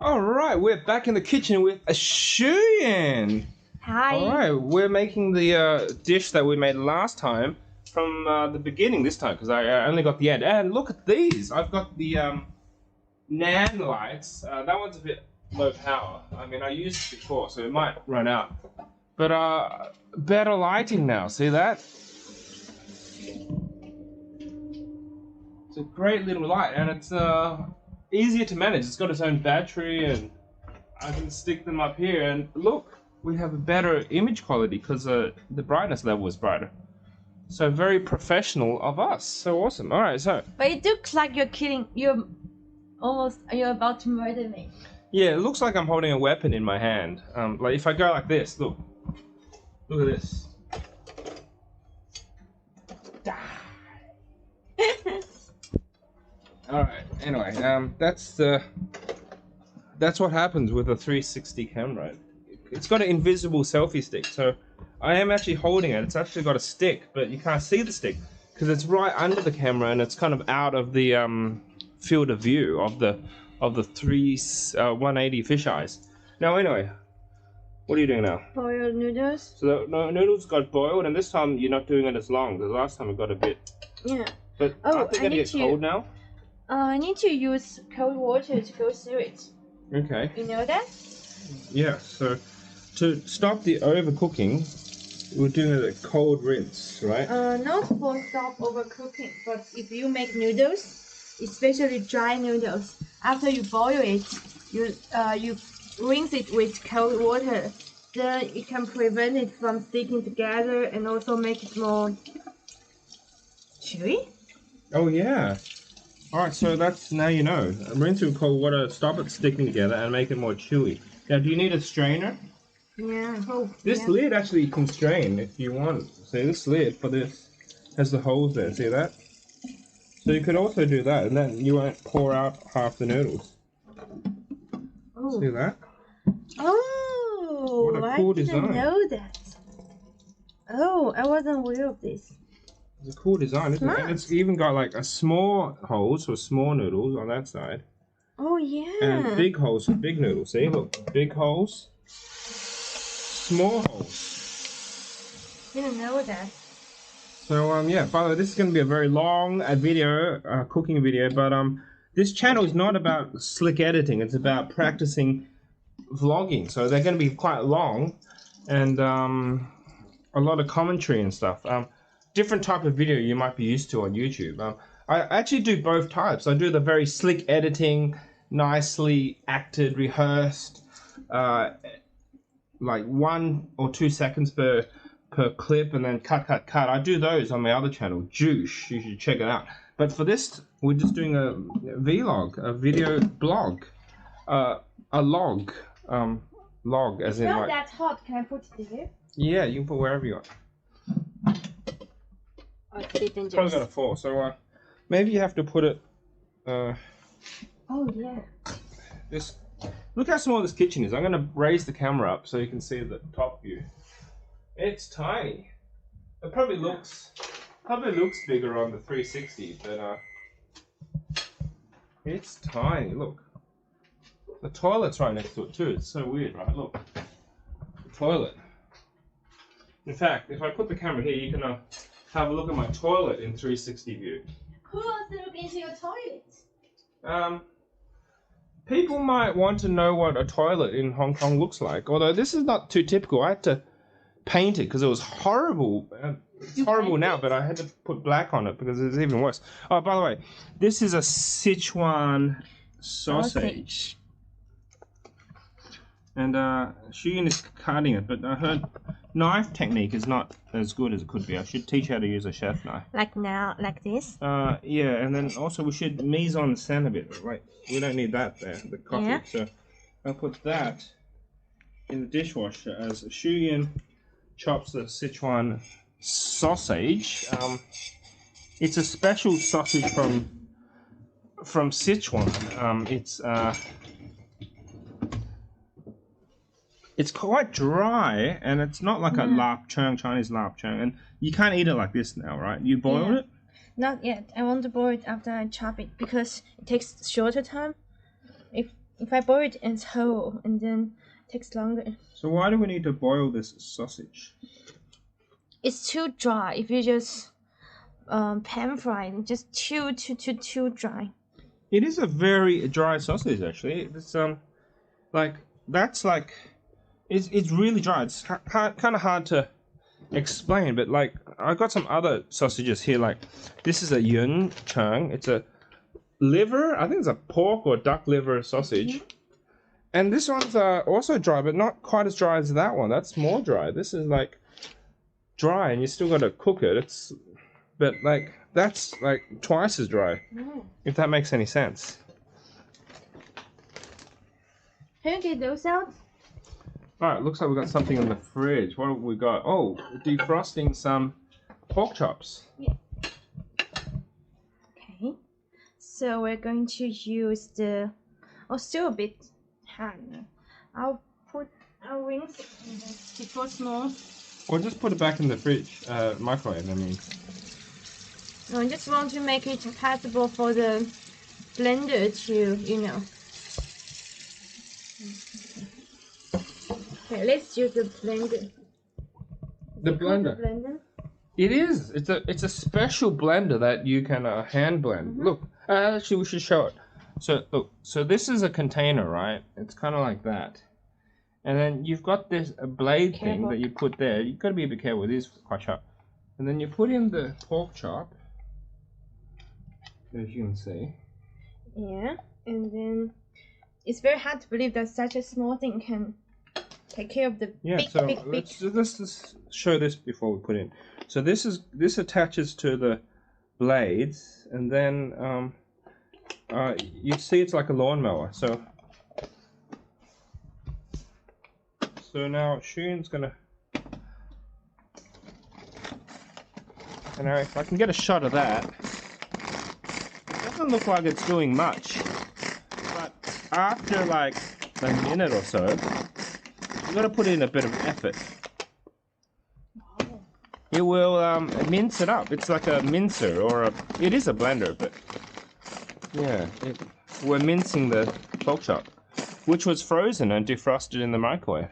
Alright, we're back in the kitchen with a Shuying. Hi. Alright, we're making the dish that we made last time from the beginning this time because I only got the end. And look at these! I've got the Nan lights. That one's a bit low power. I mean, I used it before, so it might run out. But better lighting now, see that? It's a great little light and it's easier to manage. It's got its own battery and I can stick them up here and look, we have a better image quality because the brightness level is brighter. So very professional of us. So awesome. Alright, so. But it looks like you're kidding. You're about to murder me. Yeah, it looks like I'm holding a weapon in my hand. Like if I go like this, look. Look at this. Alright, anyway, that's what happens with a 360 camera. It's got an invisible selfie stick, so I am actually holding it. It's actually got a stick, but you can't see the stick because it's right under the camera and it's kind of out of the field of view of the 180 fisheyes. Now, anyway, what are you doing now? Boiled noodles. So the noodles got boiled, and this time you're not doing it as long. The last time it got a bit. Yeah. But aren't they going to get cold now? I need to use cold water to go through it. Okay. You know that? Yeah, so to stop the overcooking, we're doing a cold rinse, right? Not for stop overcooking, but if you make noodles, especially dry noodles, after you boil it, you rinse it with cold water. Then it can prevent it from sticking together and also make it more chewy. Oh yeah. Alright, so that's, now you know. Rinse with cold water, stop it sticking together and make it more chewy. Now, do you need a strainer? Yeah. This lid actually you can strain if you want. See, this lid for this has the holes there, see that? So you could also do that and then you won't pour out half the noodles. Oh. See that? Oh, What a cool design. I didn't know that. Oh, I wasn't aware of this. It's a cool design, isn't it? And it's even got like a small holes for small noodles on that side. Oh yeah. And big holes for big noodles. See, look, big holes, small holes. Didn't know that. So yeah. By the way, this is going to be a very long video, cooking video. But this channel is not about slick editing. It's about practicing vlogging. So they're going to be quite long, and a lot of commentary and stuff. Different type of video you might be used to on YouTube. I actually do both types. I do the very slick editing, nicely acted, rehearsed, like 1 or 2 seconds per clip, and then cut. I do those on my other channel, Juice. You should check it out. But for this, we're just doing a vlog, a video blog, a log, log as it's in not like. that hot. Can I put it there? Yeah, you can put wherever you want. Oh, it's a bit dangerous. Probably gonna fall. So maybe you have to put it. Oh yeah. Just look how small this kitchen is. I'm gonna raise the camera up so you can see the top view. It's tiny. It probably looks bigger on the 360, but it's tiny. Look, the toilet's right next to it too. It's so weird, right? Look, the toilet. In fact, if I put the camera here, you can have a look at my toilet in 360 view. Who wants to look into your toilet? People might want to know what a toilet in Hong Kong looks like. Although this is not too typical. I had to paint it because it was horrible. It's horrible now, but I had to put black on it because it's even worse. Oh, by the way, this is a Sichuan sausage. And Shuying is cutting it, but her knife technique is not as good as it could be. I should teach her how to use a chef knife. Like now, like this? Yeah, and then also we should mise en scène a bit. Wait, we don't need that there, the coffee. Yeah. So I'll put that in the dishwasher as Shuying chops the Sichuan sausage. It's a special sausage from Sichuan. It's quite dry, and it's not like a lapchung, Chinese lapchung, and you can't eat it like this now, right? You boil it? Not yet. I want to boil it after I chop it because it takes shorter time. If if I boil it as whole, and then it takes longer. So why do we need to boil this sausage? It's too dry. If you just pan fry it, just too dry. It is a very dry sausage, actually. It's like that's like it's really dry. It's kind of hard to explain, but like I got some other sausages here. Like this is a yun chang. It's a liver. I think it's a pork or duck liver sausage. And this one's also dry, but not quite as dry as that one. That's more dry. This is like dry, and you still got to cook it. But like that's like twice as dry. If that makes any sense. Can you get those out? Alright, looks like we got something in the fridge. What have we got? Oh, defrosting some pork chops. Yeah. Okay. So we're going to use the still a bit hard. I'll rinse it and then defrost more. Or just put it back in the fridge, microwave, I mean. No, I just want to make it passable for the blender to, Okay, let's use the blender. The blender? It is. It's a special blender that you can hand blend. Look, actually we should show it. So look, so this is a container, right? It's kind of like that. And then you've got this blade thing that you put there. You've got to be a bit careful. It is quite sharp. And then you put in the pork chop, as you can see. Yeah, and then it's very hard to believe that such a small thing can take care of the big. Let's just show this before we put in. So this attaches to the blades, and then you see it's like a lawnmower. So now Shuying's gonna. And now if I can get a shot of that, it doesn't look like it's doing much. But after like a minute or so, you got to put in a bit of effort. It will mince it up. It's like a mincer, or it is a blender, but yeah, we're mincing the pork chop, which was frozen and defrosted in the microwave.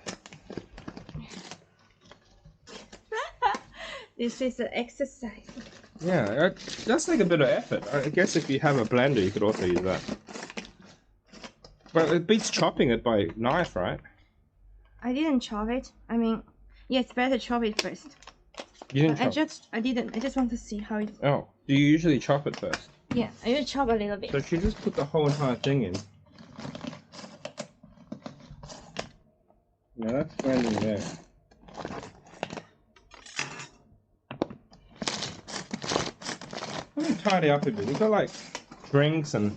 This is an exercise. Yeah, it does take a bit of effort. I guess if you have a blender, you could also use that. But it beats chopping it by knife, right? I didn't chop it. I mean, yeah, it's better chop it first. You didn't chop? I didn't. I just want to see how it... Oh, do you usually chop it first? Yeah, I just chop a little bit. So she just put the whole entire thing in. Now that's blending there. I'm gonna tidy up a bit. We've got like drinks and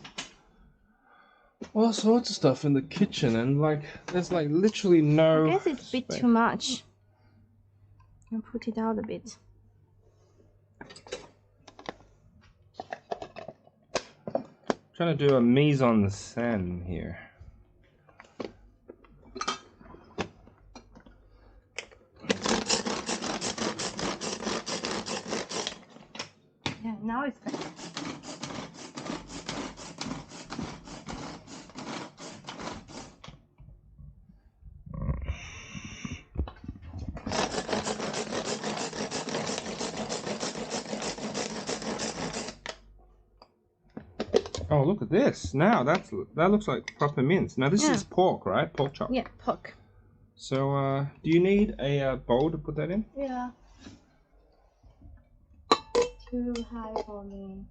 all sorts of stuff in the kitchen, and like there's like literally no. I guess it's a bit too much. I'll put it out a bit. Trying to do a mise en scène here. Yeah, now it's better. Oh, look at this. Now that looks like proper mince. Now this is pork, right? Pork chop. Yeah, pork. So, do you need a bowl to put that in? Yeah. Too high for me.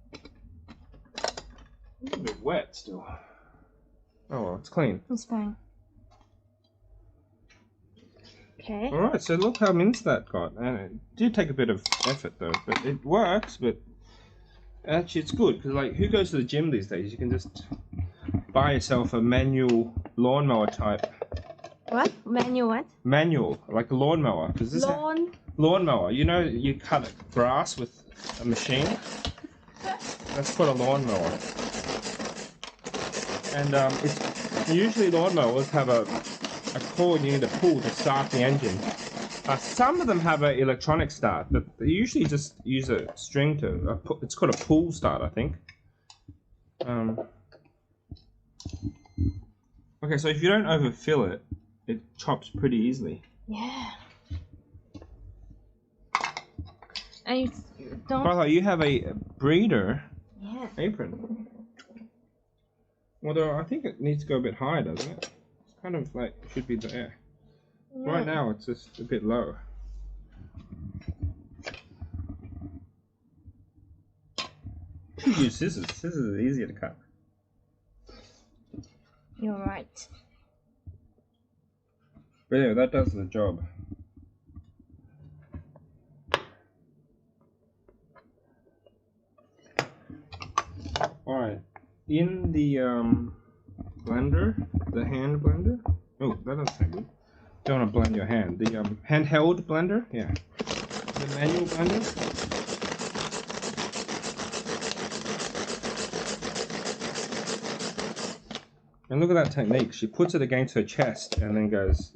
It's a bit wet still. Oh well, it's clean. It's fine. Okay. Alright, so look how minced that got. And it did take a bit of effort though, but it works, but actually it's good, because like, who goes to the gym these days? You can just buy yourself a manual lawnmower type. What? Manual what? Manual, like a lawnmower. Cause this lawnmower, you know, you cut grass with a machine. That's called a lawnmower. And it's usually lawnmowers have a cord you need to pull to start the engine. Some of them have an electronic start, but they usually just use a string to. It's called a pull start, I think. Okay, so if you don't overfill it, it chops pretty easily. Yeah. And you don't. By the way, you have a breeder apron. Although I think it needs to go a bit higher, doesn't it? It's kind of like it should be there. Yeah. Right now it's just a bit low. You should use scissors. Scissors are easier to cut. You're right. But yeah, that does the job. Alright, in the blender, the hand blender. Oh, that doesn't sound good. Don't want to blend your hand. The handheld blender, yeah. The manual blender. And look at that technique. She puts it against her chest and then goes.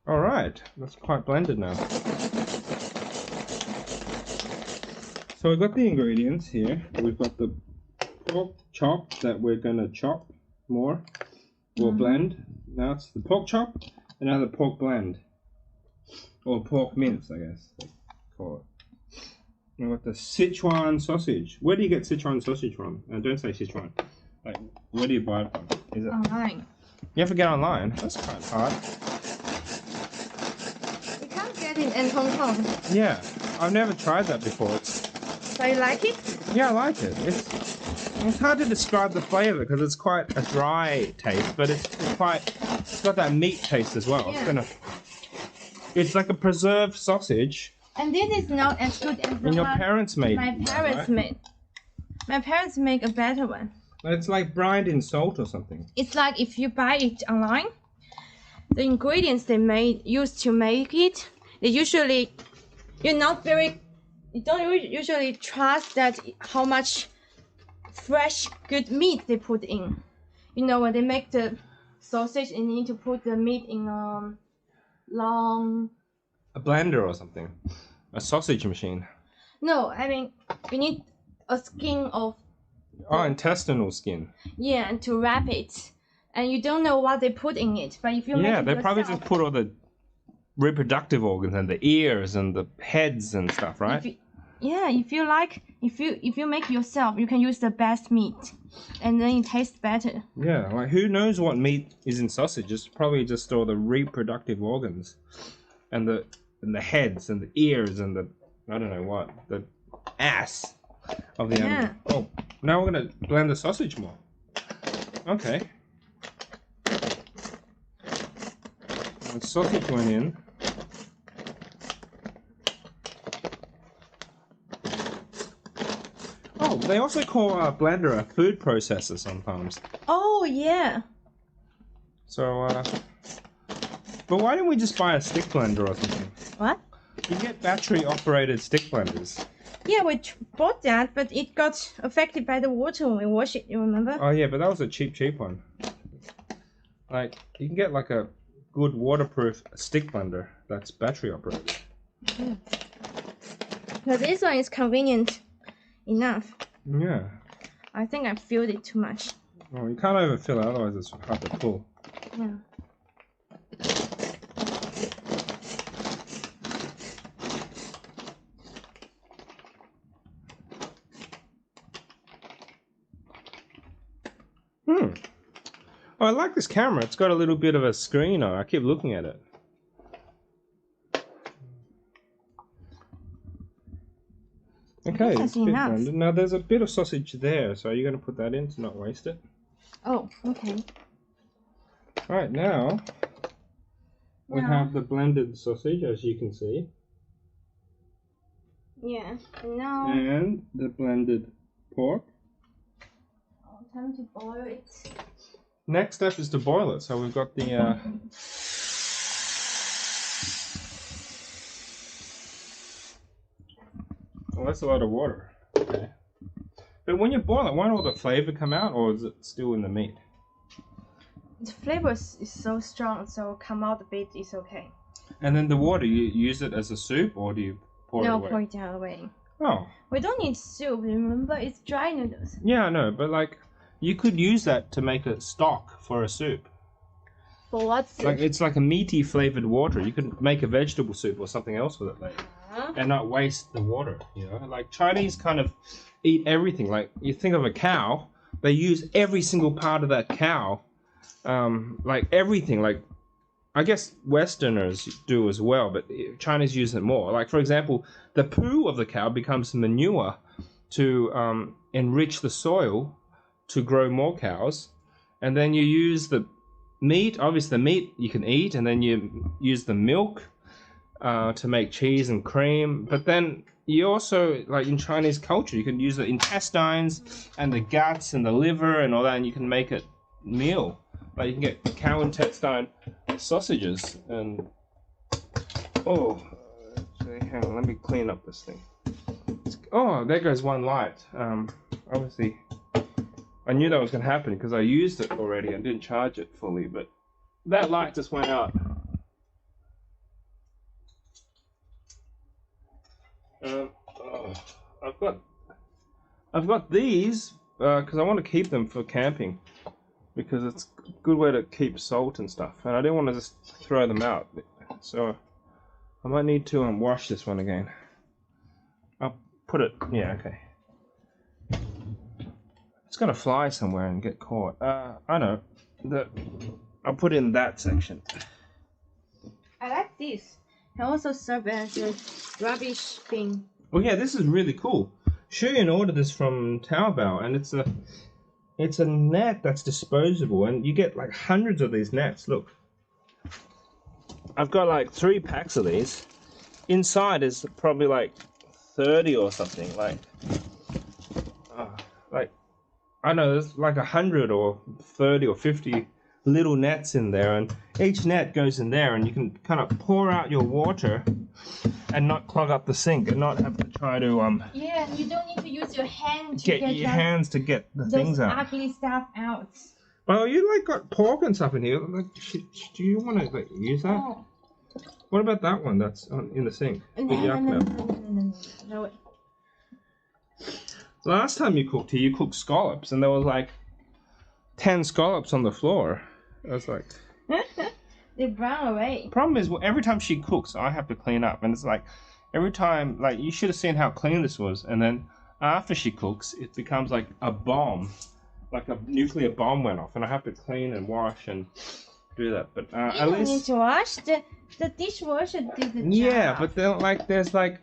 Alright, that's quite blended now. So we've got the ingredients here. We've got the pork chop that we're going to chop more, or blend. Now it's the pork chop, and now the pork blend. Or pork mince, I guess they call it. We've got the Sichuan sausage. Where do you get Sichuan sausage from? Don't say Sichuan. Like, where do you buy it from? Is it Online. You have to get online. That's kind of hard. You can't get it in Hong Kong. Yeah, I've never tried that before. So you like it? Yeah, I like it. It's hard to describe the flavour because it's quite a dry taste, but it's got that meat taste as well. Yeah. It's like a preserved sausage. And this is not as good as the And your one parents made. my parents made. My parents make a better one. It's like brined in salt or something. It's like if you buy it online, the ingredients they used to make it, they usually you don't usually trust that how much fresh good meat they put in. You know, when they make the sausage, you need to put the meat in long. A blender or something. A sausage machine. No, I mean you need a skin of. Oh, intestinal skin. Yeah, and to wrap it, and you don't know what they put in it. But if you make it they probably yourself, just put all the reproductive organs and the ears and the heads and stuff, right? if you make yourself, you can use the best meat, and then it tastes better. Yeah, like who knows what meat is in sausage? It's probably just all the reproductive organs, and the heads and the ears and the I don't know what the ass of the animal. Oh, now we're gonna blend the sausage more. Okay. The sausage went in. Oh, they also call a blender a food processor sometimes. Oh yeah. So, but why didn't we just buy a stick blender or something? What? You get battery-operated stick blenders. Yeah, we bought that, but it got affected by the water when we washed it. You remember? Oh yeah, but that was a cheap one. Like you can get like a good waterproof stick blender that's battery-operated. Yeah. But this one is convenient enough. Yeah. I think I filled it too much. Oh, you can't overfill it, otherwise it's hard to pull. Yeah. Oh, I like this camera. It's got a little bit of a screen on. I keep looking at it. Okay, it's a bit blended. Now there's a bit of sausage there, so are you going to put that in to not waste it? Oh, okay. Alright, now we have the blended sausage, as you can see. Yeah, now... And the blended pork. Oh, time to boil it. Next step is to boil it. So we've got the... Oh, that's a lot of water. Okay. But when you boil it, won't all the flavor come out, or is it still in the meat? The flavor is so strong, so come out a bit is okay. And then the water, you use it as a soup, or do you pour it away? pour it away. Oh. We don't need soup, remember? It's dry noodles. Yeah, I know, but like, you could use that to make a stock for a soup. For what soup? Like, it's like a meaty flavored water. You could make a vegetable soup or something else with it later. And not waste the water, you know? Like, Chinese kind of eat everything. Like, you think of a cow, they use every single part of that cow. Like, everything. Like, I guess Westerners do as well, but Chinese use it more. Like, for example, the poo of the cow becomes manure to enrich the soil to grow more cows. And then you use the meat. Obviously, the meat you can eat, and then you use the milk to make cheese and cream. But then you also, like in Chinese culture, you can use the intestines and the guts and the liver and all that, and you can make a meal. Like, you can get cow intestine sausages and... Oh, actually, hang on, let me clean up this thing. Oh, there goes one light. Obviously, I knew that was going to happen because I used it already and didn't charge it fully, but that light just went out. I've got these because I want to keep them for camping, because it's a good way to keep salt and stuff, and I didn't want to just throw them out, so I might need to wash this one again. I'll put it, yeah, okay. It's gonna fly somewhere and get caught. I know, I'll put it in that section. I like this. Can also serve as a rubbish bin. Oh yeah, this is really cool. Shuying ordered this from Taobao, and it's a net that's disposable, and you get like hundreds of these nets. Look, I've got like 3 packs of these. Inside is probably like 30 or something. Like I know there's like 100 or 30 or 50 little nets in there, and each net goes in there, and you can kind of pour out your water and not clog up the sink and not have to try to yeah, you don't need to use your hand to get your hands to get the things out. Ugly stuff out. Well, you like got pork and stuff in here. Like, do you want to like use that? Oh. What about that one that's in the sink? No. Last time you cooked here, you cooked scallops, and there was like 10 scallops on the floor. I was like, they brown away. Problem is, every time she cooks, I have to clean up, and it's like every time, like, you should have seen how clean this was, and then after she cooks, it becomes like a bomb, like a nuclear bomb went off, and I have to clean and wash and do that. But you at don't least need to wash. The dishwasher did the job. Yeah, but then there's like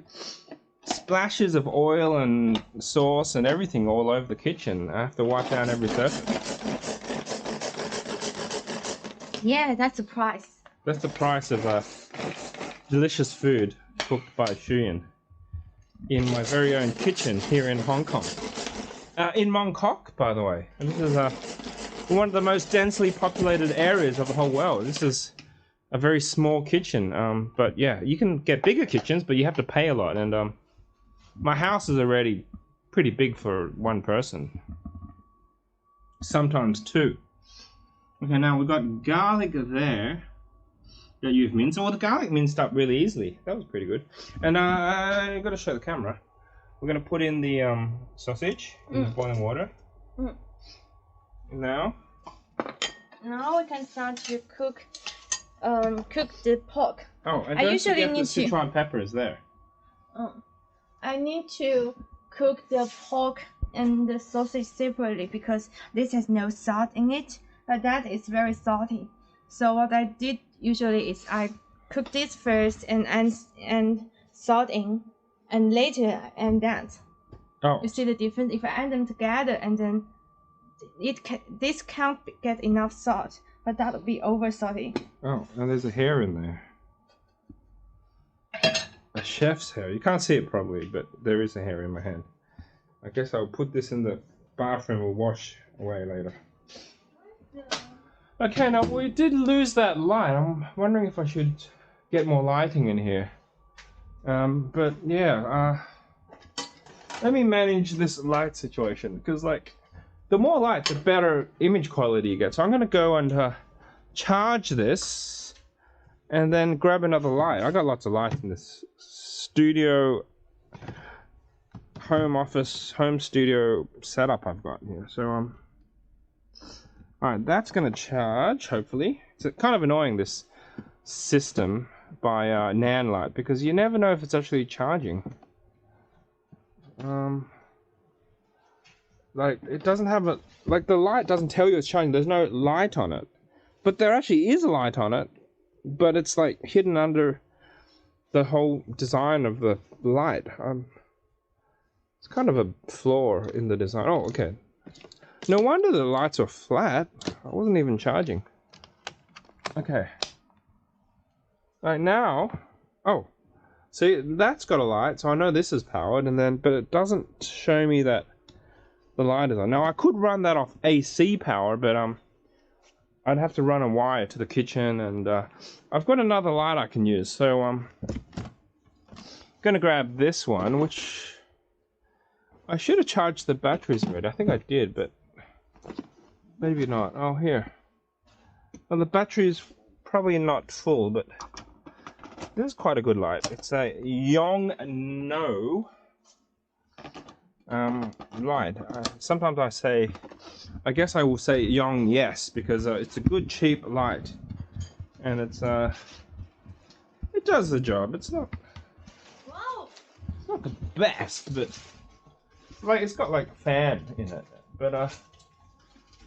splashes of oil and sauce and everything all over the kitchen. I have to wipe down every surface. Yeah, that's the price. That's the price of delicious food cooked by Shuying in my very own kitchen here in Hong Kong. In Mongkok, by the way. And this is one of the most densely populated areas of the whole world. This is a very small kitchen. But yeah, you can get bigger kitchens, but you have to pay a lot. And my house is already pretty big for one person. Sometimes 2. Okay, now we've got garlic there that you've minced. Well, the garlic minced up really easily. That was pretty good. And I've got to show the camera. We're going to put in the sausage in the boiling water. Now we can start to cook the pork. Oh, and I don't usually forget need the Sichuan peppers there. I need to cook the pork and the sausage separately because this has no salt in it. But that is very salty. So what I did usually is I cook this first and salt in, and later and that. Oh. You see the difference? If I add them together, and then this can't get enough salt, but that would be over salty. Oh, and there's a hair in there. A chef's hair. You can't see it probably, but there is a hair in my hand. I guess I'll put this in the bathroom and wash away later. Okay, now we did lose that light. I'm wondering if I should get more lighting in here. But yeah, let me manage this light situation, because like the more light, the better image quality you get. So I'm going to go and charge this and then grab another light. I got lots of light in this studio, home office, home studio setup I've got here. So alright, that's gonna charge, hopefully. It's kind of annoying, this system by NAND light, because you never know if it's actually charging. Like, it doesn't have a, like, the light doesn't tell you it's charging. There's no light on it, but there actually is a light on it, but it's like hidden under the whole design of the light. It's kind of a flaw in the design. Oh, okay. No wonder the lights are flat. I wasn't even charging. Okay. Right now, oh, see, that's got a light, so I know this is powered, and then, but it doesn't show me that the light is on. Now I could run that off AC power, but I'd have to run a wire to the kitchen, and I've got another light I can use. So I'm gonna grab this one, which I should have charged the batteries already. I think I did, but maybe not. Oh, here. Well, the battery is probably not full, but this is quite a good light. It's a Yongno light. Sometimes I say, I guess I will say Yong Yes, because it's a good cheap light, and it's it does the job. It's not the best, but like it's got like a fan in it. But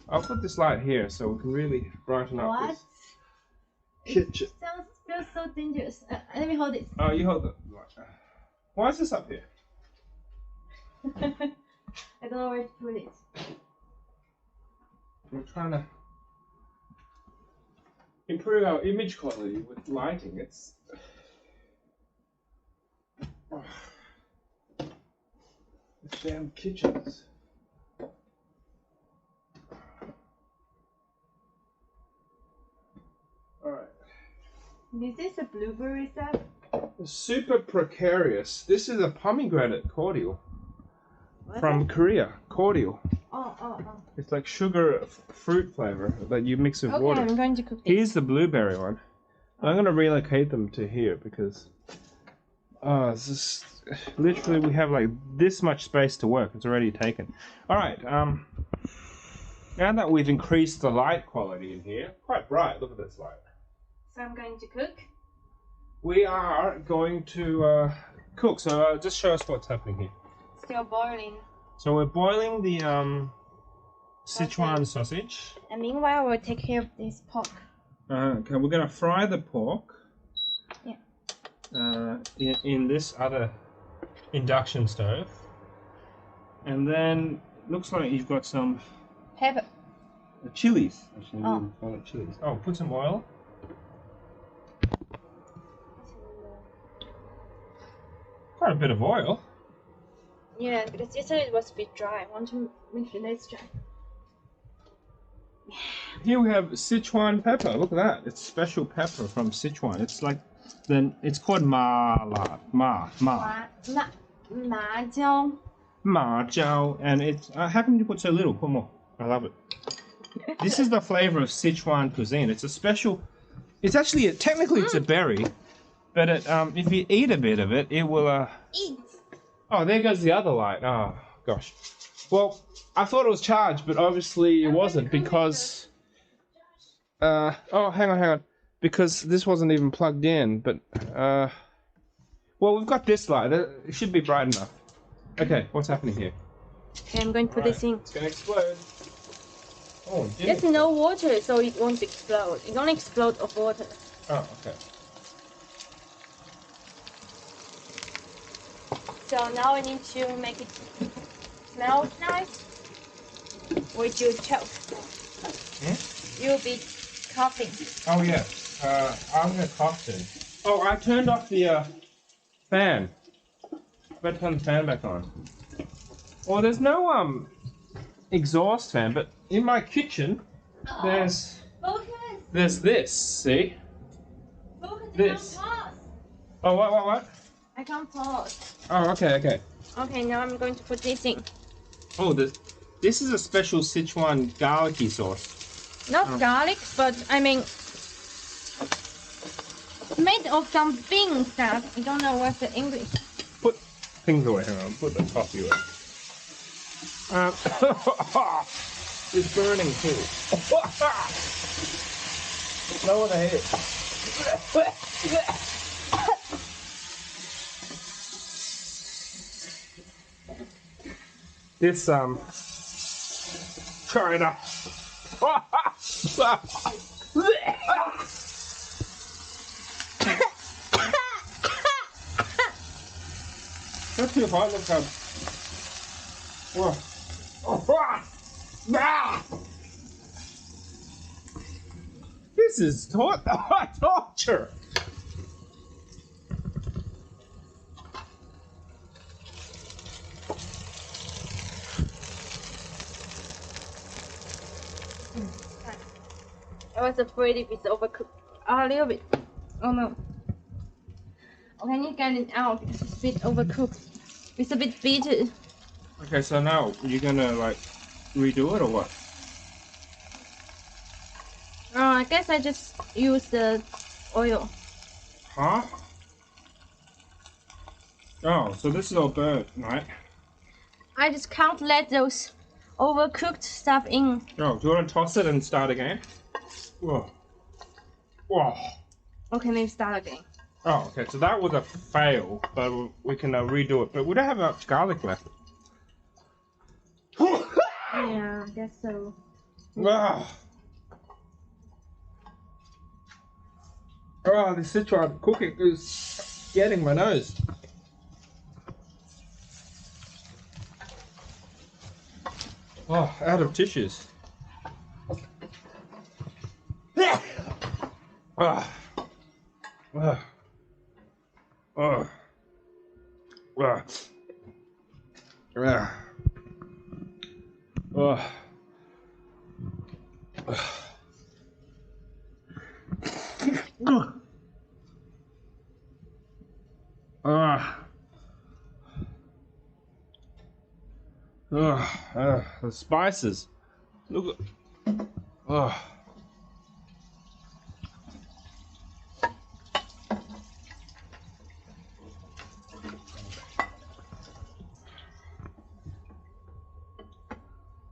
I'll put this light here so we can really brighten up this kitchen. Feels so dangerous. Let me hold it. Oh, you hold the light. Why is this up here? I don't know where to put it. We're trying to improve our image quality with lighting. It's the damn kitchens. Alright. This is a blueberry stuff. Super precarious. This is a pomegranate cordial. What? From Korea. Cordial. Oh. It's like sugar fruit flavor that you mix with water. Okay, I'm going to cook this. Here's the blueberry one. I'm going to relocate them to here because it's just, literally we have like this much space to work. It's already taken. Alright, now that we've increased the light quality in here, quite bright, look at this light. So I'm going to cook. We are going to cook, so just show us what's happening here. Still boiling. So we're boiling the Sichuan sausage. And meanwhile, we'll take care of this pork. Okay, we're gonna fry the pork. Yeah. In this other induction stove, and then looks like you've got some Pepper. chilies. Actually, Oh. we call it chilies. Oh, put some oil. Quite a bit of oil. Yeah, because yesterday it was a bit dry. I want to make it less dry. Here we have Sichuan pepper. Look at that. It's special pepper from Sichuan. It's like, then it's called ma jiao, and it's how come you put so little? Put more. I love it. This is the flavor of Sichuan cuisine. It's a special. It's actually technically it's a berry, but it, if you eat a bit of it, it will Eat. Oh, there goes the other light. Oh gosh. Well, I thought it was charged, but obviously it wasn't because. Oh, hang on. Because this wasn't even plugged in, but well, we've got this light. It should be bright enough. Okay, what's happening here? Okay, I'm going to put this in. It's gonna explode. Oh, it didn't There's explode. no water, so it won't explode. It only explodes of water. Oh, okay. So now I need to make it smell nice. With your choke. You'll be coughing. Oh yeah. I'm gonna cough soon. Oh, I turned off the fan. Better turn the fan back on. Well, there's no exhaust fan, but in my kitchen there's this. See? This. Oh, what? I can't pause. Oh, okay. Okay, now I'm going to put this in. Oh, this is a special Sichuan garlicky sauce. Not garlic, but I mean made of some bean stuff. I don't know what's the English. Put things away. Hang on. Put the coffee away. It's burning too. Blow on the head. This China. Not too hot, look how. This is torture. I was afraid if it's overcooked a little bit. Oh no. Okay, I need to get it out because it's a bit overcooked. It's a bit bitter. Okay, so now you're gonna like redo it or what? I guess I just use the oil. Huh? Oh, so this is all burnt, right? I just can't let those overcooked stuff in. Oh, do you want to toss it and start again? Whoa. Whoa. Okay, maybe start again. Oh, okay, so that was a fail, but we can redo it. But we don't have much garlic left. Yeah, I guess so. Ah. Oh, this Sichuan cooking is getting my nose. Oh, out of tissues. Ah. Ah. Oh. Ah. Ah. Oh. The spices. Look at.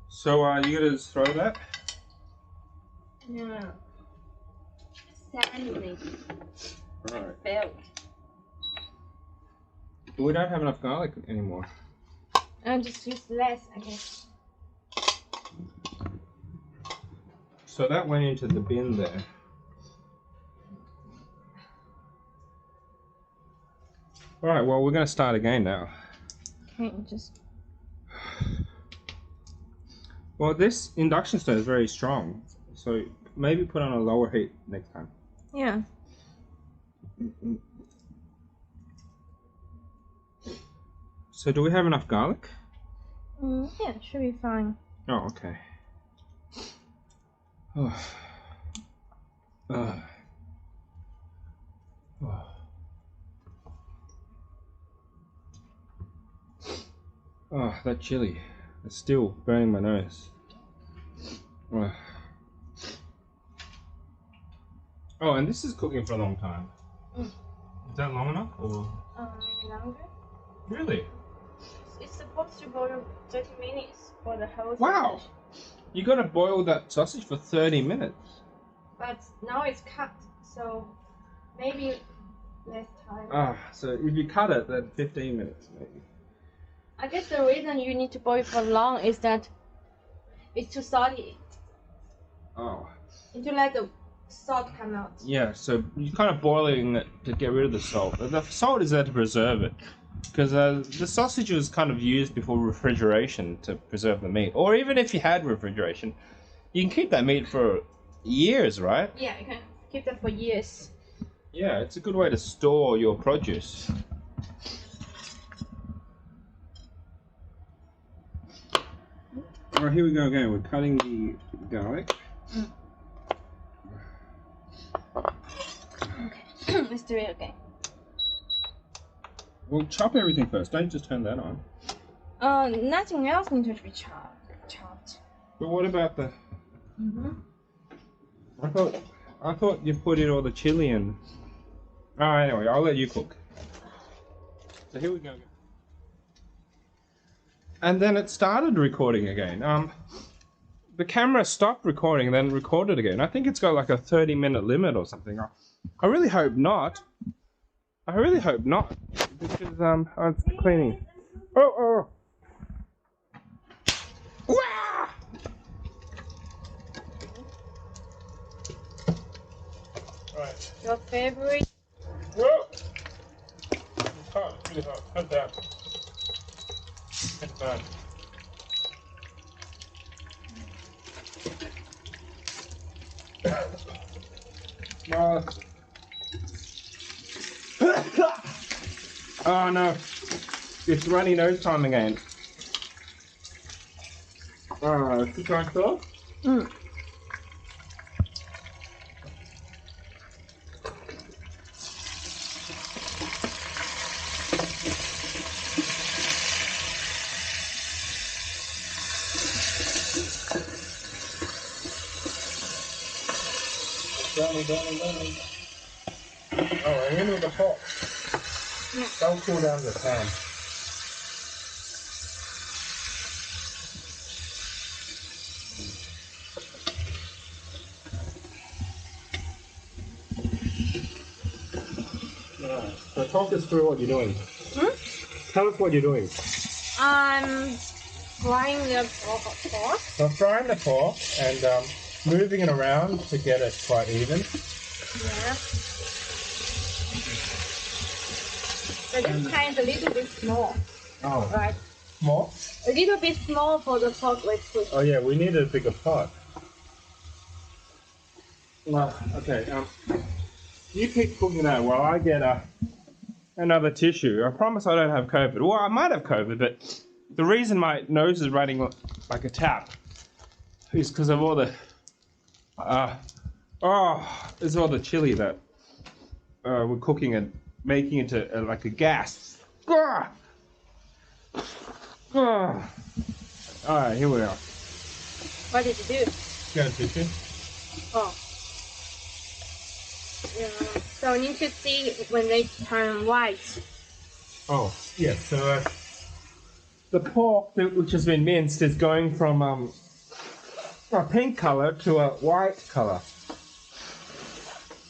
So you gonna just throw that? Yeah. Sand maybe. Right. Failed. We don't have enough garlic anymore. I'll just use less, I guess. So that went into the bin there. Alright, well we're gonna start again now. Okay, just. Well, this induction stove is very strong, so maybe put on a lower heat next time. Yeah. So do we have enough garlic? Yeah, should be fine. Oh, okay. Oh. Oh. Oh, that chili. It's still burning my nose. Oh. Oh, and this is cooking for a long time. Is that long enough? Or? Maybe longer. Really? It's supposed to boil 30 minutes for the whole Wow! sausage. You gotta boil that sausage for 30 minutes. But now it's cut, so maybe less time. Ah, so if you cut it, then 15 minutes maybe. I guess the reason you need to boil for long is that it's too salty. Oh. And to let the salt come out. Yeah, so you're kind of boiling it to get rid of the salt. The salt is there to preserve it. Because the sausage was kind of used before refrigeration to preserve the meat. Or even if you had refrigeration, you can keep that meat for years, right? Yeah, you can keep them for years. Yeah, it's a good way to store your produce. Alright, here we go again. We're cutting the garlic. Okay, let's do it again. Well, chop everything first. Don't just turn that on. Nothing else needs to be chopped. But what about the? I thought you put in all the chili and. Anyway, I'll let you cook. So here we go. And then it started recording again. The camera stopped recording and then recorded again. I think it's got like a 30-minute limit or something. I really hope not. I really hope not. Because it's cleaning. Oh. Wah! Right. Your favorite? Whoa! It's hot, it's really hot. Put that. It's bad. Oh no, it's runny nose time again. Should we try sauce? Brownie. Oh, and in with the pot. Don't cool down the pan. Alright, so talk us through what you're doing. Tell us what you're doing. I'm frying the pork. So frying the pork and moving it around to get it quite even. Yeah. But this kind is a little bit small. Oh. Right. More? A little bit small for the pork let's put. Oh yeah, we need a bigger pot. Well, okay, you keep cooking that while I get another tissue. I promise I don't have COVID. Well, I might have COVID, but the reason my nose is running like a tap is because of all the there's all the chili that we're cooking and making into like a gas. Alright, here we are. What did you do? Got a tissue? Oh. Yeah. So you need to see when they turn white. Oh, yeah, so the pork, which has been minced, is going from a pink color to a white color.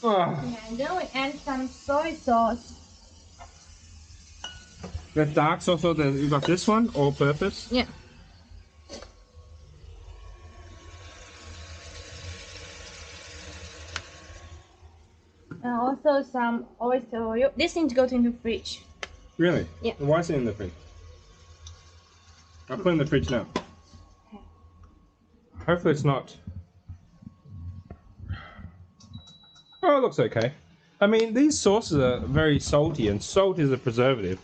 Yeah, and then we add some soy sauce. The dark sauce, so you got this one, all purpose? Yeah. And also some oyster oil. This needs to go into the fridge. Really? Yeah. Why is it in the fridge? I'll put it in the fridge now. Okay. Hopefully it's not... Oh, it looks okay. I mean, these sauces are very salty, and salt is a preservative.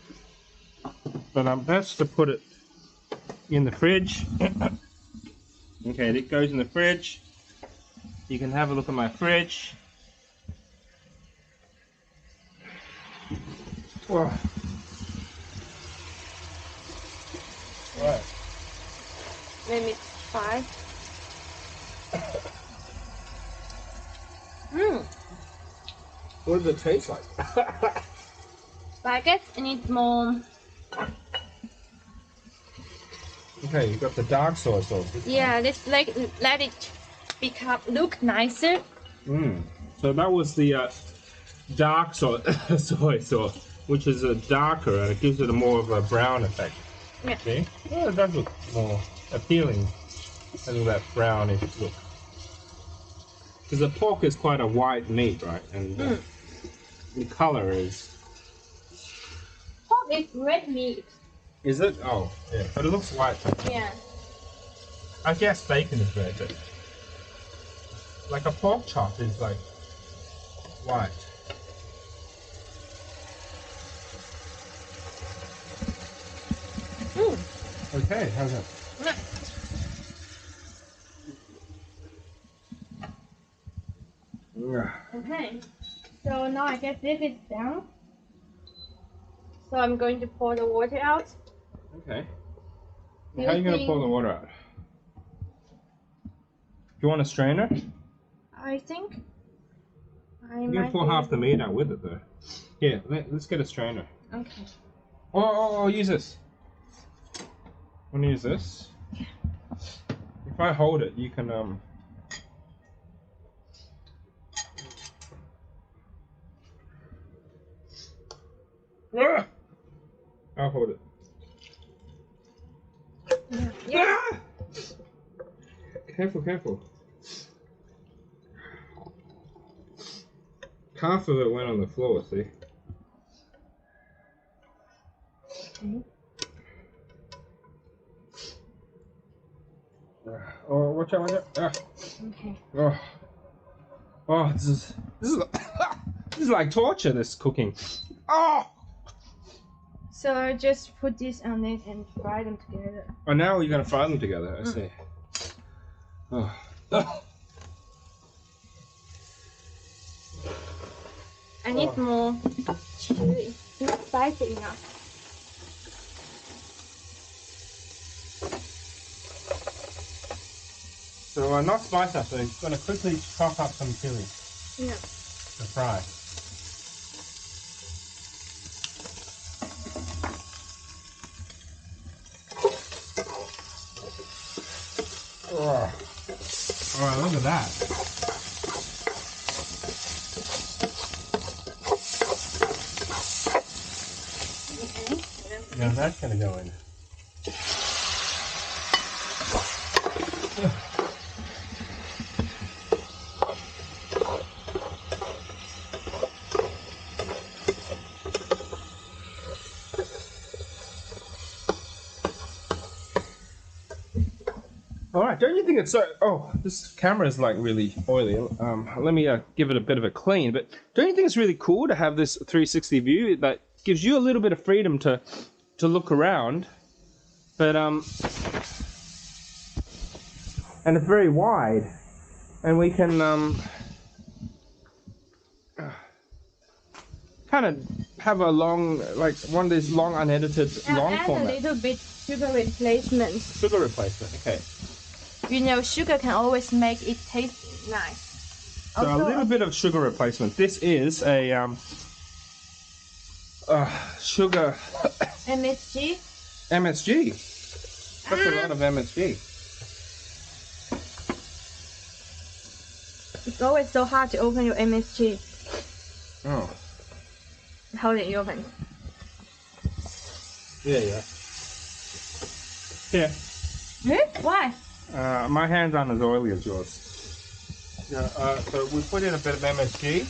But I'm best to put it in the fridge. Okay, it goes in the fridge. You can have a look at my fridge. Whoa. Right. Let me try. What does it taste like? But I guess I need more. Okay, you got the dark soy sauce. Yeah, let's let it look nicer. So that was the dark soy sauce, which is a darker and it gives it a more of a brown effect. Yeah. See? Yeah, it does look more appealing than that brownish look. Because the pork is quite a white meat, right? And the color is... Pork is red meat. Is it? Oh, yeah. But it looks white. Yeah. I guess bacon is red, but... Like a pork chop is like... white. Okay, how's that? Yeah. Okay. So now I guess this is done. So I'm going to pour the water out. Okay. Do How are you going to think- pour the water out? Do you want a strainer? I think. You're going to pour half the meat out with it though. Here, let's get a strainer. Okay. Oh, use this. I'm gonna use this. If I hold it, you can Ah! I'll hold it. Yeah. Ah! Careful, careful. Half of it went on the floor, see? Okay. Oh, watch out, watch out. Ah. Okay. Oh, this is this is like torture, this cooking. Oh! So just put this on it and fry them together. Oh, now you're gonna fry them together, I see. Oh. I need more chili. It's not spicy enough. So not spice up, so I'm gonna quickly chop up some chili Yeah. to fry. Oh. Alright, look at that. Okay. Now that's gonna go in. Alright, don't you think it's so... Oh, this camera is like really oily. Let me give it a bit of a clean. But don't you think it's really cool to have this 360 view that gives you a little bit of freedom to look around? But and it's very wide, and we can kind of have a long, like one of these long unedited long Add format. a little bit sugar replacement. Sugar replacement, okay. You know, sugar can always make it taste nice. So a little bit of sugar replacement. This is a sugar MSG. MSG. That's a lot of MSG. It's always so hard to open your MSG. Oh. Hold it open. Yeah. Here. Why? My hands aren't as oily as yours. Yeah. So we put in a bit of MSG.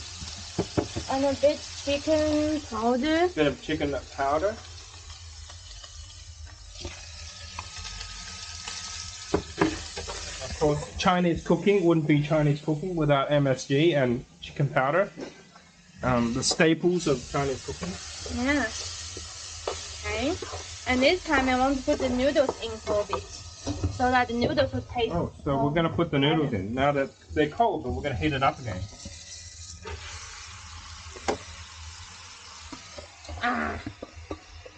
And a bit chicken powder. Bit of chicken powder. Of course, Chinese cooking wouldn't be Chinese cooking without MSG and chicken powder. The staples of Chinese cooking. Yeah. Okay. And this time I want to put the noodles in for a bit, so that the noodles will taste. Oh, so we're gonna put the noodles in now that they're cold, but we're gonna heat it up again.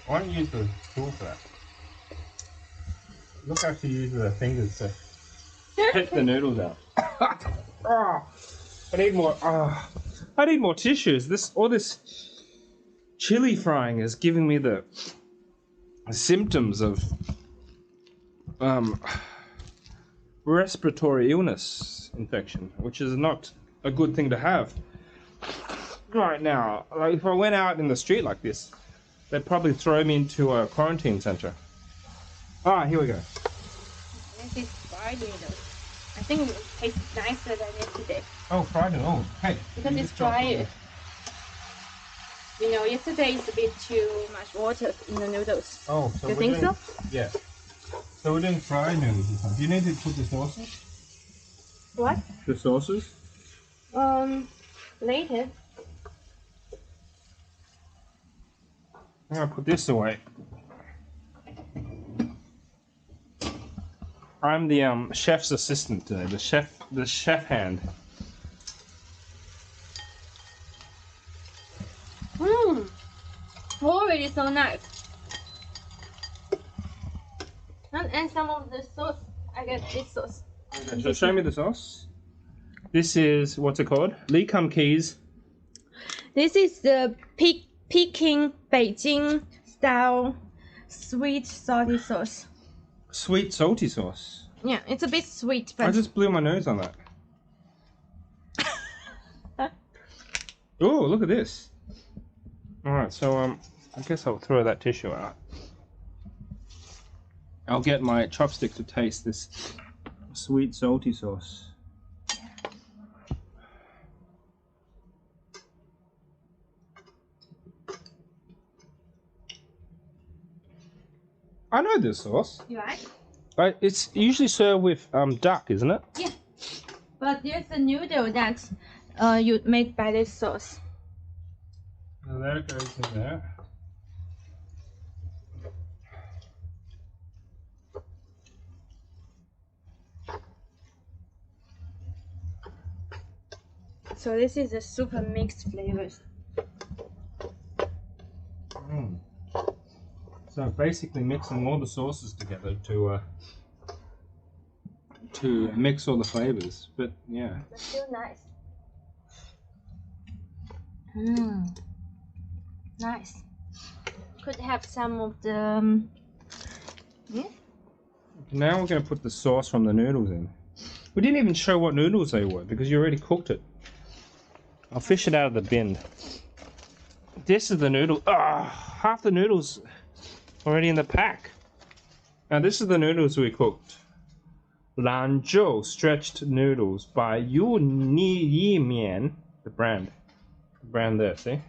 Why don't you use the tool for that? Look how she uses her fingers to pick the noodles out. I need more. I need more tissues. All this chili frying is giving me the symptoms of respiratory illness infection, which is not a good thing to have right now. Like if I went out in the street like this, they'd probably throw me into a quarantine center. All right, here we go. This is fried noodles. I think it tastes nicer than yesterday. Oh, fried noodles. Hey. Because it's drier. You know, yesterday is a bit too much water in the noodles. Oh, so you think so? Yeah. So we're doing fried noodles this time. Do you need to put the sauces? What? The sauces? Later. I'm gonna put this away. I'm the chef's assistant today. The chef hand. Mmm. Already so nice. And some of the sauce. I get this sauce. Okay, so show me the sauce. This is, what's it called? Lee Kum Keys. This is the Peking Beijing style sweet salty sauce. Sweet salty sauce. Yeah, it's a bit sweet, but I just blew my nose on that. Oh, look at this. Alright, so I guess I'll throw that tissue out. I'll get my chopstick to taste this sweet salty sauce. I know this sauce. you like? It's usually served with duck, isn't it? Yeah. But there's a noodle that you made by this sauce. So there it goes in there. So this is a super mixed flavors. So basically mixing all the sauces together to mix all the flavors. But yeah. It's still nice. Nice. Could have some of the yeah. Now we're going to put the sauce from the noodles in. We didn't even show what noodles they were because you already cooked it. I'll fish it out of the bin. This is the noodle. Half the noodles already in the pack. Now this is the noodles we cooked. Lanzhou stretched noodles by Yu Ni Yi Mian, the brand. The brand there, see?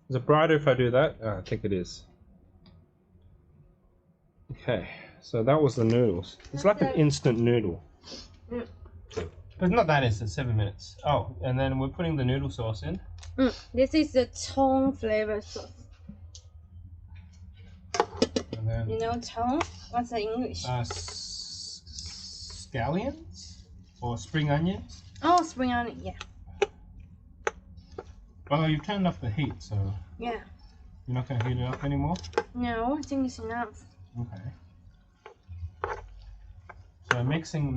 Is it brighter if I do that? I think it is. Okay, so that was the noodles. It's like an instant noodle. But not that instant, 7 minutes. Oh, and then we're putting the noodle sauce in. This is the Tong flavor sauce. And then, You know Tong? What's the English? scallions? Or spring onions? Oh, spring onion, yeah. Oh, you've turned up the heat, so Yeah. you're not going to heat it up anymore? No, I think it's enough. Okay. So mixing.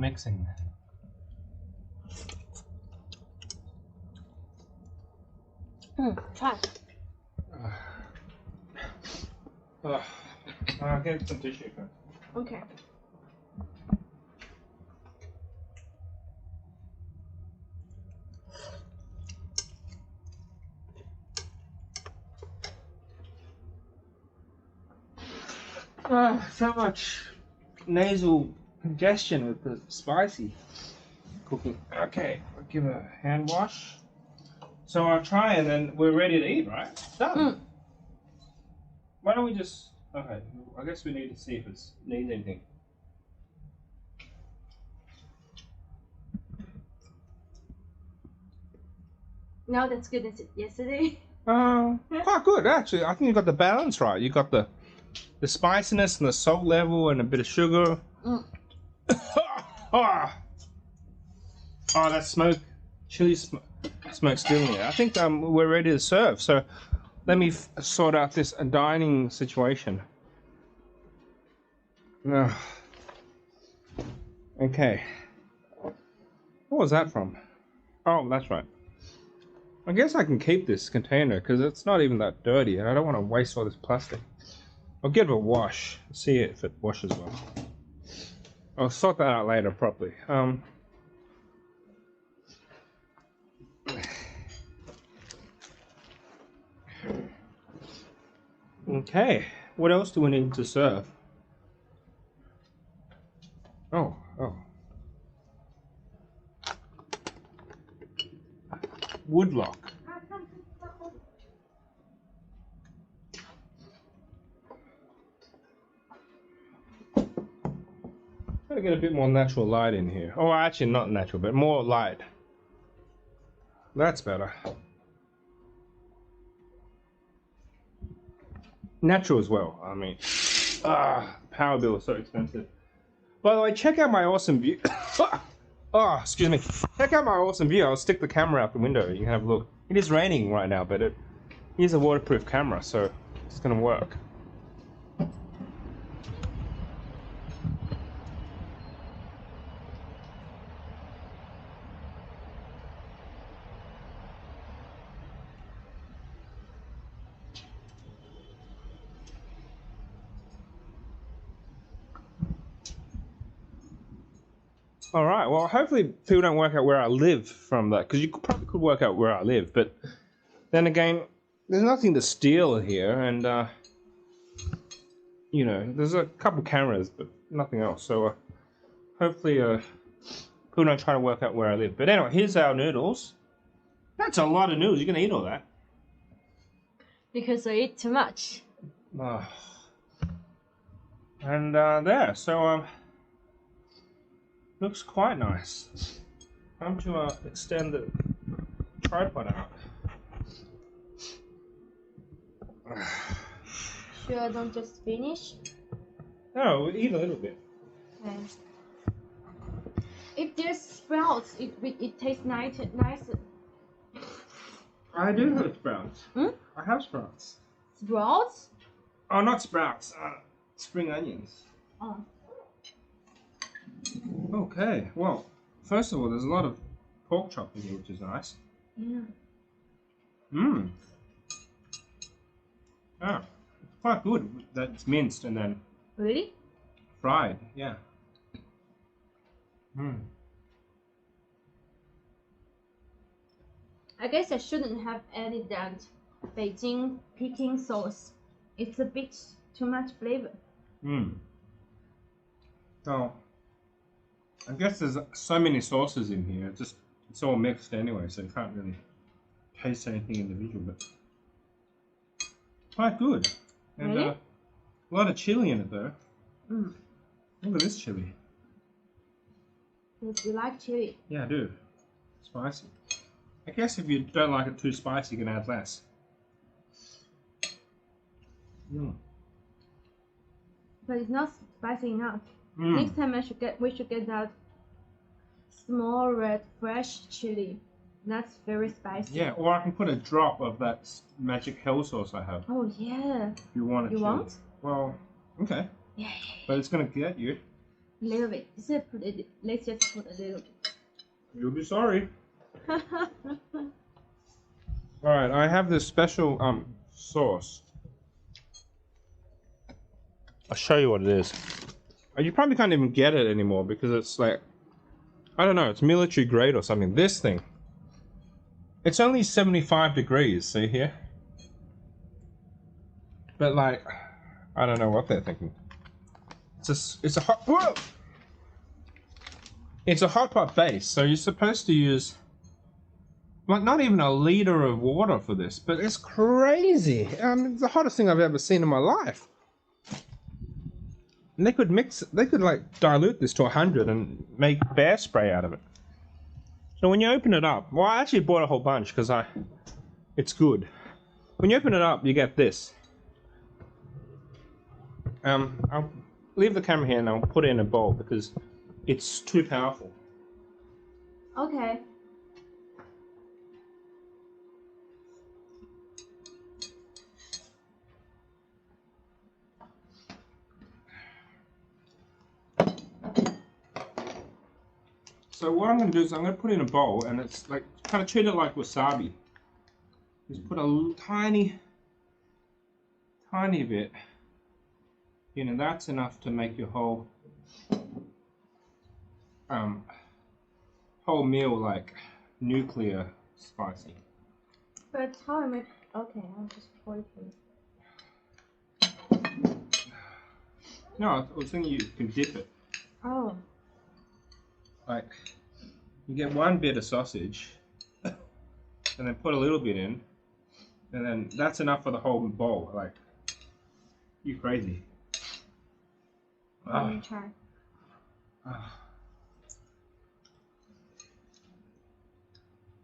Try. I'll get some tissue first. Okay. So much nasal congestion with the spicy cooking. Okay, I'll give a hand wash. So I'll try and then we're ready to eat, right? Done. Why don't we just... Okay, I guess we need to see if it needs anything. Now that's good as yesterday. Quite good actually. I think you got the balance right. You got the spiciness and the salt level and a bit of sugar. Oh, that smoke, chili smoke still in here. I think we're ready to serve. So let me sort out this dining situation. Okay. What was that from? Oh, that's right. I guess I can keep this container because it's not even that dirty and I don't want to waste all this plastic. I'll give it a wash, see if it washes well. I'll sort that out later properly. Okay, what else do we need to serve? Oh. Woodlock. Gotta get a bit more natural light in here. Oh, actually not natural, but more light. That's better. Natural as well, I mean. Power bill is so expensive. By the way, check out my awesome view. Oh, excuse me. Check out my awesome view. I'll stick the camera out the window. You can have a look. It is raining right now, but it is a waterproof camera, so it's gonna work. All right. Well, hopefully people don't work out where I live from that, because you probably could work out where I live, but then again, there's nothing to steal here, and you know, there's a couple cameras, but nothing else. So hopefully people don't try to work out where I live. But anyway, here's our noodles. That's a lot of noodles. You're gonna eat all that? Because I eat too much. And there. So looks quite nice. Time to extend the tripod out. Sure, I don't just finish. No, we'll eat a little bit. Okay. If there's sprouts, it tastes nicer. I do have sprouts. Hmm? I have sprouts. Sprouts? Oh, not sprouts. Spring onions. Oh. Okay. Well, first of all, there's a lot of pork chop in here, which is nice. Yeah. Mmm. Ah, it's quite good. That's minced and then Really? fried. Yeah. Mmm. I guess I shouldn't have added that Beijing Peking sauce. It's a bit too much flavor. Mmm. So, I guess there's so many sauces in here. It's all mixed anyway, so you can't really taste anything individual. But quite good. And Really? a lot of chili in it though. Mm. Look at this chili. Because you like chili. Yeah, I do. Spicy. I guess if you don't like it too spicy, you can add less. Mm. But it's not spicy enough. Mm. Next time we should get that small red fresh chili. That's very spicy. Yeah, or I can put a drop of that magic hell sauce I have. Oh yeah. If you want it. You want? Well, okay. Yeah. But it's gonna get you. A little bit. Let's just put a little bit. You'll be sorry. Alright, I have this special sauce. I'll show you what it is. You probably can't even get it anymore because it's like, I don't know, it's military grade or something. This thing. It's only 75 degrees, see here? But like, I don't know what they're thinking. It's a hot, whoa! It's a hot pot base, so you're supposed to use like not even a liter of water for this, but it's crazy. It's the hottest thing I've ever seen in my life. And they could like dilute this to 100 and make bear spray out of it. So when you open it up, well, I actually bought a whole bunch because it's good. When you open it up, you get this. I'll leave the camera here and I'll put it in a bowl because it's too powerful. Okay. So what I'm going to do is I'm going to put it in a bowl and it's like kind of treat it like wasabi. Just put a tiny bit. You know, that's enough to make your whole meal like nuclear spicy. But how am I? Okay, I'll just pour it in. No, I was thinking you can dip it. Oh. Like, you get one bit of sausage, and then put a little bit in, and then that's enough for the whole bowl. Like, you crazy. Let me try.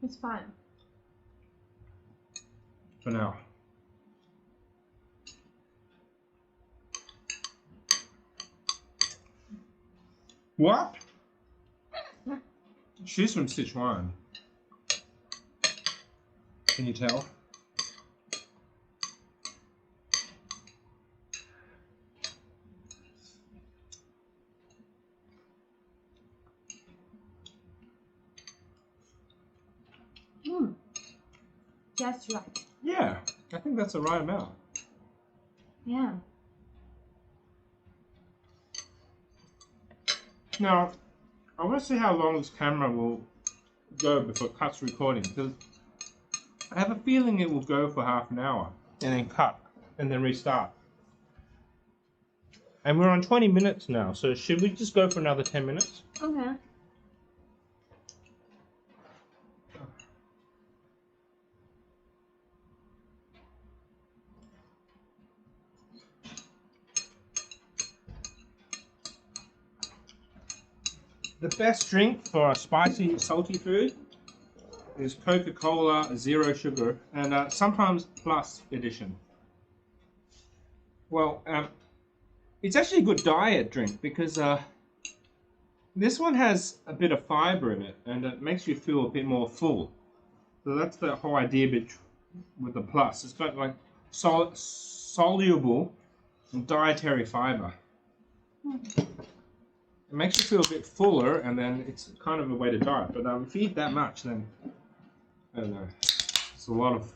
It's fine. For now. What? She's from Sichuan. Can you tell? Just right. Yeah, I think that's the right amount. Yeah. Now, I want to see how long this camera will go before it cuts recording, because I have a feeling it will go for half an hour and then cut and then restart. And we're on 20 minutes now, so should we just go for another 10 minutes? Okay. The best drink for a spicy, salty food is Coca-Cola Zero Sugar and sometimes Plus Edition. Well, it's actually a good diet drink because this one has a bit of fiber in it and it makes you feel a bit more full. So that's the whole idea with the Plus. It's got like soluble dietary fiber. It makes you feel a bit fuller, and then it's kind of a way to diet. But if you eat that much, then I don't know. It's a lot of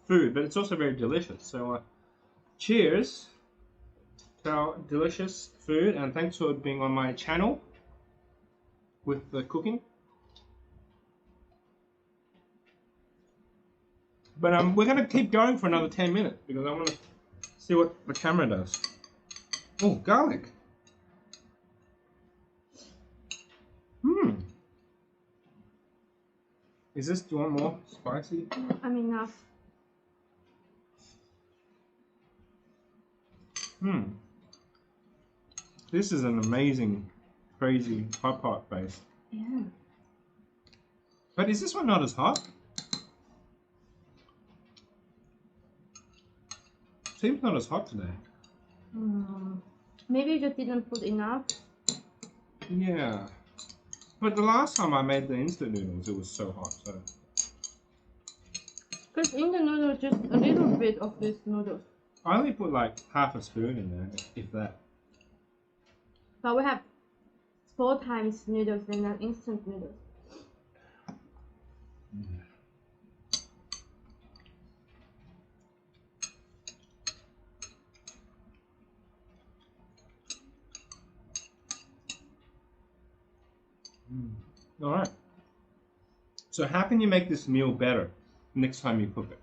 food, but it's also very delicious. So, cheers to our delicious food, and thanks for being on my channel with the cooking. But we're gonna keep going for another 10 minutes because I want to see what the camera does. Oh, garlic. Is this, do you want more spicy? I'm enough. This is an amazing, crazy hot pot base. Yeah. But is this one not as hot? Seems not as hot today. Maybe you just didn't put enough. Yeah. But the last time I made the instant noodles, it was so hot. So. Because in the noodles, just a little bit of this noodles. I only put like half a spoon in there, if that. But we have 4 times noodles than an instant noodles. Alright. So how can you make this meal better next time you cook it?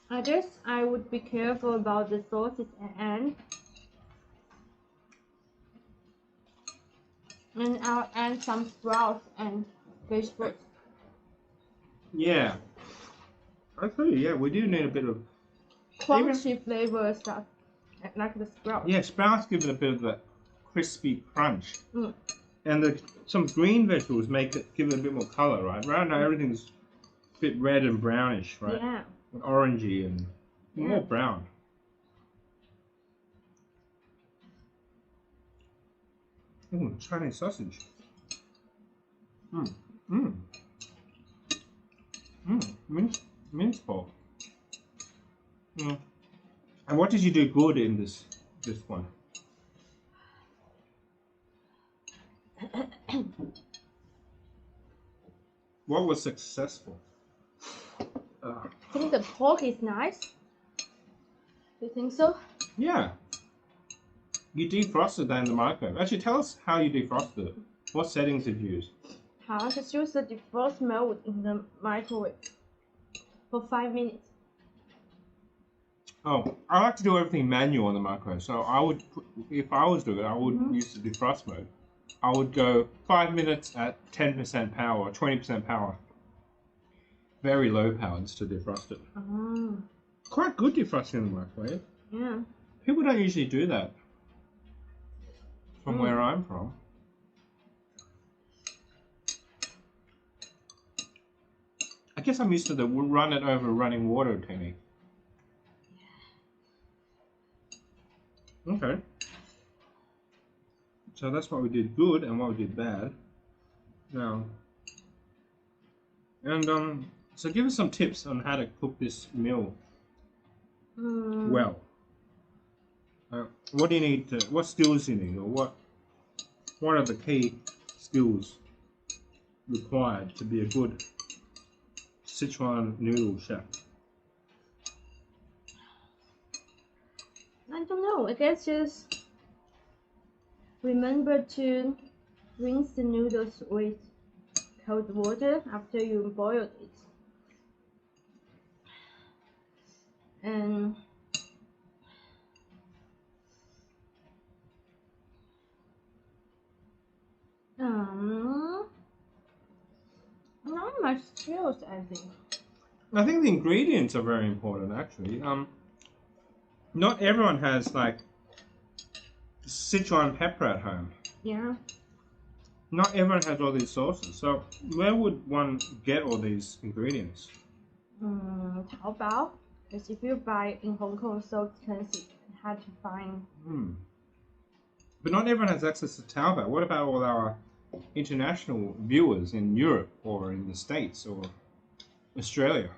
I guess I would be careful about the sauces and I'll add some sprouts and vegetables. Yeah. Actually, yeah, we do need a bit of Crunchy flavor stuff, like the sprouts. Yeah, sprouts give it a bit of that crispy crunch. And some green vegetables give it a bit more color, right? Right now everything's a bit red and brownish, right? Yeah. And orangey and more brown. Ooh, Chinese sausage. Minced pork. And what did you do good in this one? What was successful? I think the pork is nice. You think so? Yeah. You defrosted that in the microwave. Actually, tell us how you defrosted it. What settings did you use? I just use the defrost mode in the microwave for 5 minutes. Oh, I like to do everything manual in the microwave. So I would, if I was doing it, I would use the defrost mode. I would go 5 minutes at 10% power or 20% power. Very low power just to defrost it. Quite good defrosting in the microwave. Yeah. People don't usually do that from where I'm from. I guess I'm used to the run it over running water technique. Okay. So that's what we did good and what we did bad. Now, and so give us some tips on how to cook this meal well. What do you need to? What skills do you need, or what are the key skills required to be a good Sichuan noodle chef? I don't know. I guess just remember to rinse the noodles with cold water after you boil it. And not much skills, I think. I think the ingredients are very important, actually. Not everyone has like Sichuan pepper at home. Yeah. Not everyone has all these sauces. So where would one get all these ingredients? Taobao. Because if you buy in Hong Kong, it's so expensive. Hard to find. But not everyone has access to Taobao. What about all our international viewers in Europe or in the States or Australia?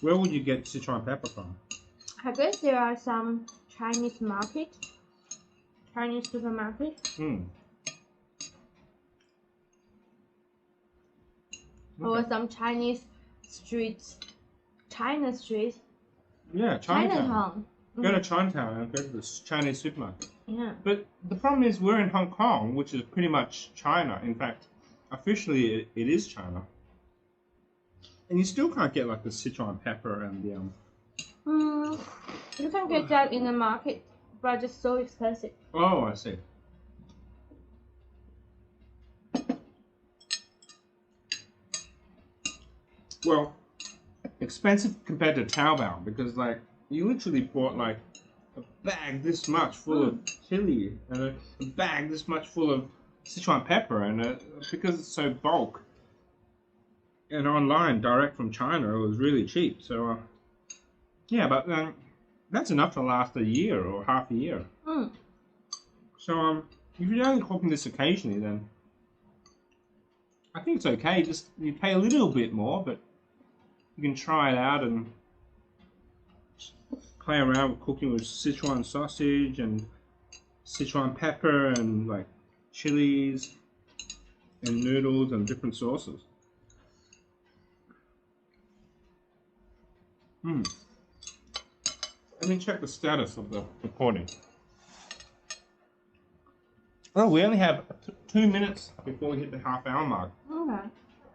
Where would you get Sichuan pepper from? I guess there are some Chinese supermarket. Or some Chinese streets. China street. Yeah, Chinatown. Go to Chinatown and go to the Chinese supermarket. Yeah. But the problem is we're in Hong Kong, which is pretty much China. In fact, officially it is China. And you still can't get like the Sichuan pepper and the You can get that in the market, but it's so expensive. Oh, I see. Well, expensive compared to Taobao because like you literally bought like a bag this much full of chili and a bag this much full of Sichuan pepper, and because it's so bulk and online direct from China, it was really cheap. So yeah, but that's enough to last a year or half a year. So if you're only cooking this occasionally, then I think it's okay. Just you pay a little bit more, but you can try it out and play around with cooking with Sichuan sausage and Sichuan pepper and like chilies and noodles and different sauces. Let me check the status of the recording. Oh, we only have 2 minutes before we hit the half-hour mark. Okay. I'm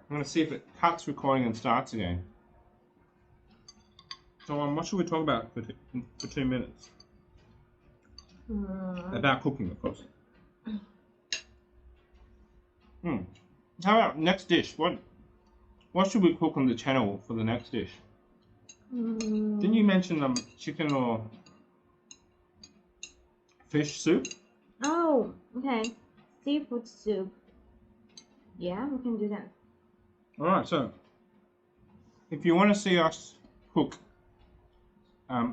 going to see if it cuts recording and starts again. So what should we talk about for 2 minutes? About cooking, of course. How about next dish? What should we cook on the channel for the next dish? Didn't you mention chicken or fish soup? Oh, okay. Seafood soup. Yeah, we can do that. Alright, so if you want to see us cook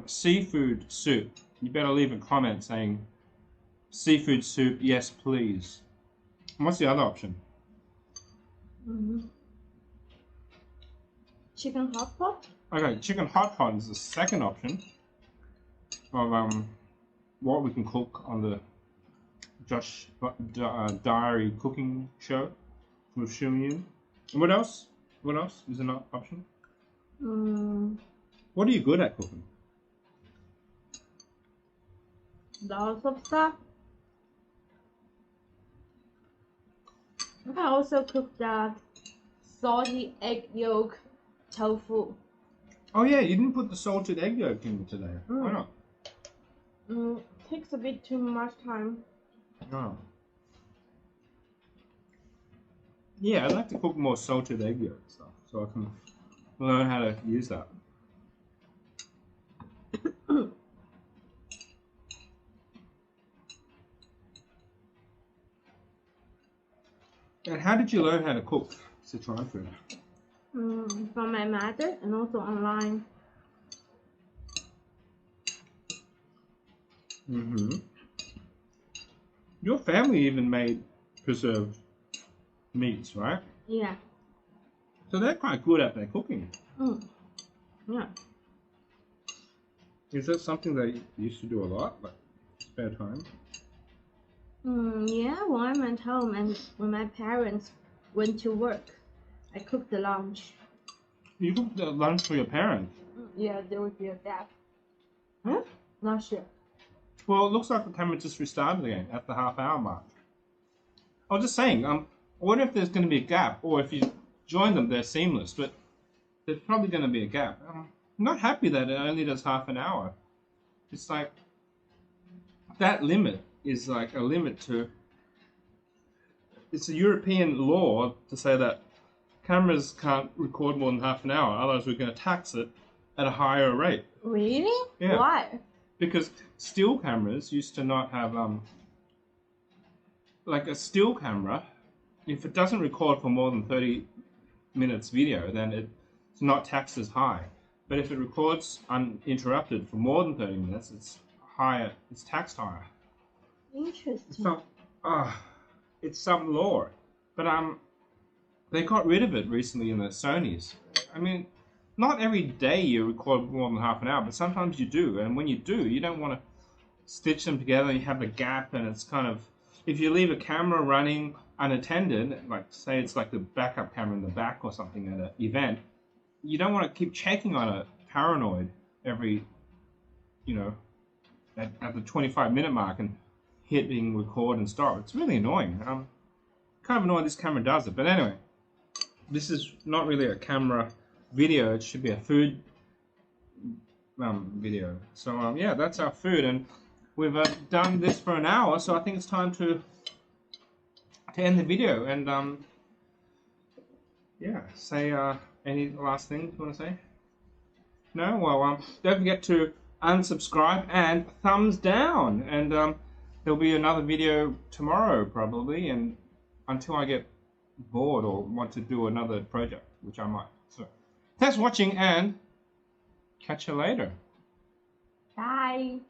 seafood soup, you better leave a comment saying seafood soup, yes please. And what's the other option? Chicken hot pot? Okay, chicken hot pot is the second option of what we can cook on the Josh Diary cooking show with Shuying. And what else? What else is an option? What are you good at cooking? Lots of stuff. I can also cook that salty egg yolk tofu. Oh yeah, you didn't put the salted egg yolk in today. Why not? Takes a bit too much time. Oh. Yeah, I'd like to cook more salted egg yolk stuff so I can learn how to use that. And how did you learn how to cook Sichuan food? From my mother and also online. Your family even made preserved meats, right? Yeah. So they're quite good at their cooking. Yeah. Is that something they used to do a lot, like spare time? Yeah, when I'm at home and when my parents went to work, I cooked the lunch. You cooked the lunch for your parents? Yeah, there would be a gap. Huh? Not sure. Well, it looks like the camera just restarted again at the half-hour mark. I was just saying, I wonder if there's going to be a gap, or if you join them, they're seamless, but there's probably going to be a gap. I'm not happy that it only does half an hour. It's like, that limit is like a limit to, it's a European law to say that cameras can't record more than half an hour, otherwise we're going to tax it at a higher rate. Really? Yeah. Why? Because still cameras used to not have, like a still camera, if it doesn't record for more than 30 minutes video, then it's not taxed as high. But if it records uninterrupted for more than 30 minutes, it's higher, it's taxed higher. Interesting. It's some law. But they got rid of it recently in the Sonys. I mean, not every day you record more than half an hour, but sometimes you do. And when you do, you don't want to stitch them together, you have a gap, and it's kind of, if you leave a camera running unattended, like say it's like the backup camera in the back or something at an event, you don't want to keep checking on it paranoid every, you know, at the 25-minute mark and hitting record and stop. It's really annoying. Kind of annoyed this camera does it, but anyway, this is not really a camera video. It should be a food video. So yeah, that's our food, and we've done this for an hour, so I think it's time to end the video. And yeah, say any last things you want to say? No? Well, don't forget to unsubscribe and thumbs down, and there'll be another video tomorrow probably, and until I get bored or want to do another project, which I might. So thanks for watching, and catch you later. Bye.